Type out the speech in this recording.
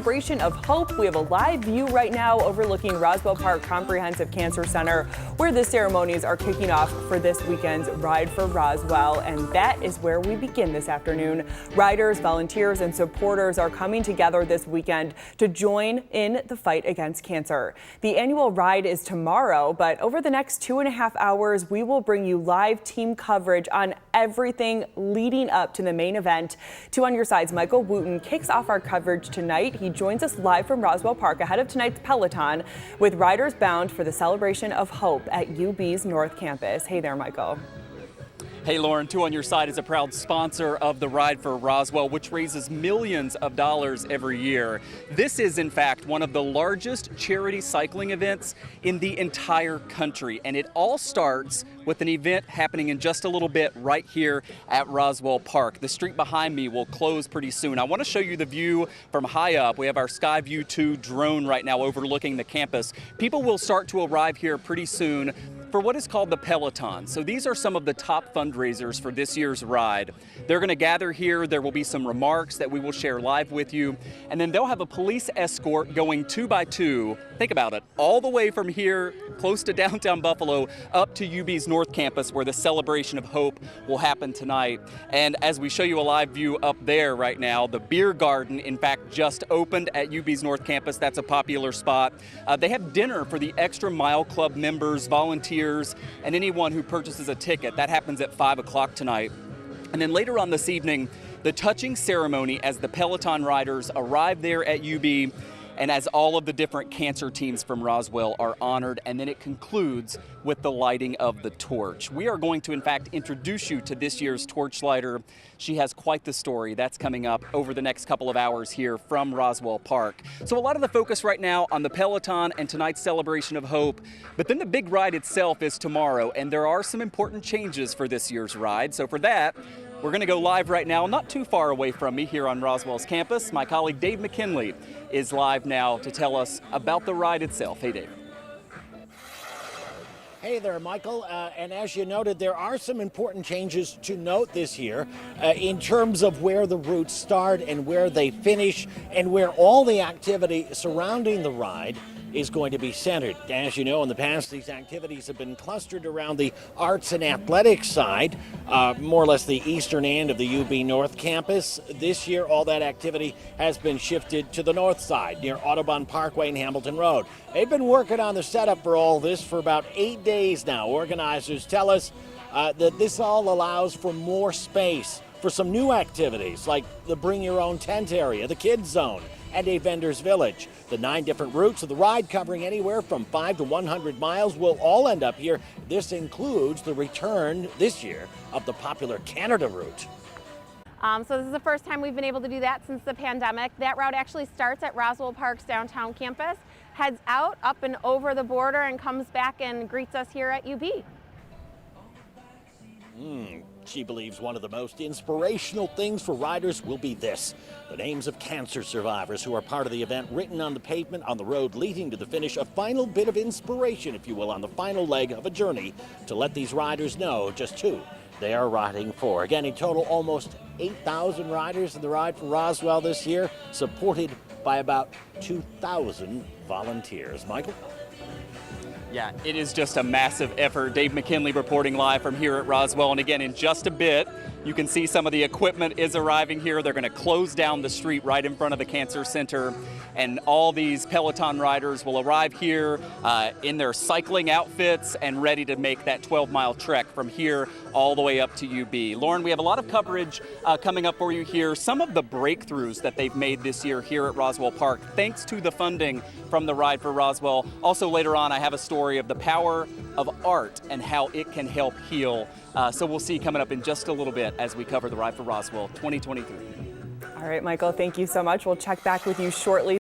Celebration of Hope. We have a live view right now overlooking Roswell Park Comprehensive Cancer Center, where the ceremonies are kicking off for this weekend's Ride for Roswell, and that is where we begin this afternoon. Riders, volunteers, and supporters are coming together this weekend to join in the fight against cancer. The annual ride is tomorrow, but over the next 2.5 hours, we will bring you live team coverage on everything leading up to the main event. Two on Your Side's Michael Wooten kicks off our coverage tonight. He joins us live from Roswell Park ahead of tonight's peloton with riders bound for the Celebration of Hope at UB's North Campus. Hey there, Michael. Hey, Lauren, Two on Your Side is a proud sponsor of the Ride for Roswell, which raises millions of dollars every year. This is, in fact, one of the largest charity cycling events in the entire country, and it all starts with an event happening in just a little bit right here at Roswell Park. The street behind me will close pretty soon. I want to show you the view from high up. We have our Skyview 2 drone right now overlooking the campus. People will start to arrive here pretty soon for what is called the peloton. So these are some of the top fundraisers for this year's ride. They're going to gather here. There will be some remarks that we will share live with you. And then they'll have a police escort going 2 by 2. Think about it, all the way from here, close to downtown Buffalo, up to UB's North Campus, where the Celebration of Hope will happen tonight. And as we show you a live view up there right now, the beer garden, in fact, just opened at UB's North Campus. That's a popular spot. They have dinner for the Extra Mile Club members, volunteers, and anyone who purchases a ticket. That happens at 5 o'clock tonight. And then later on this evening, the touching ceremony as the Peloton riders arrive there at UB, and as all of the different cancer teams from Roswell are honored, and then it concludes with the lighting of the torch. We are going to, in fact, introduce you to this year's torchlighter. She has quite the story. That's coming up over the next couple of hours here from Roswell Park. So a lot of the focus right now on the Peloton and tonight's Celebration of Hope, but then the big ride itself is tomorrow, and there are some important changes for this year's ride. So for that, we're going to go live right now, not too far away from me here on Roswell's campus. My colleague Dave McKinley is live now to tell us about the ride itself. Hey, Dave. Hey there, Michael. And as you noted, there are some important changes to note this year in terms of where the routes start and where they finish and where all the activity surrounding the ride is going to be centered. As you know, in the past, these activities have been clustered around the arts and athletics side, more or less the eastern end of the UB North Campus. This year, all that activity has been shifted to the north side, near Audubon Parkway and Hamilton Road. They've been working on the setup for all this for about 8 days now. Organizers tell us that this all allows for more space for some new activities, like the Bring Your Own Tent area, the Kids Zone, and a vendor's village. The 9 different routes of the ride, covering anywhere from 5 to 100 miles, will all end up here. This includes the return this year of the popular Canada route. So this is the first time we've been able to do that since the pandemic. That route actually starts at Roswell Park's downtown campus, heads out, up and over the border, and comes back and greets us here at UB. She believes one of the most inspirational things for riders will be this: the names of cancer survivors who are part of the event written on the pavement on the road leading to the finish. A final bit of inspiration, if you will, on the final leg of a journey to let these riders know just who they are riding for. Again, in total, almost 8,000 riders in the Ride for Roswell this year, supported by about 2,000 volunteers. Michael? Yeah, it is just a massive effort. Dave McKinley reporting live from here at Roswell. And again, in just a bit, you can see some of the equipment is arriving here. They're going to close down the street right in front of the Cancer Center. And all these Peloton riders will arrive here in their cycling outfits and ready to make that 12-mile trek from here all the way up to UB. Lauren, we have a lot of coverage coming up for you here. Some of the breakthroughs that they've made this year here at Roswell Park, thanks to the funding from the Ride for Roswell. Also later on, I have a story of the power of art and how it can help heal. So we'll see coming up in just a little bit as we cover the Ride for Roswell 2023. All right, Michael, thank you so much. We'll check back with you shortly.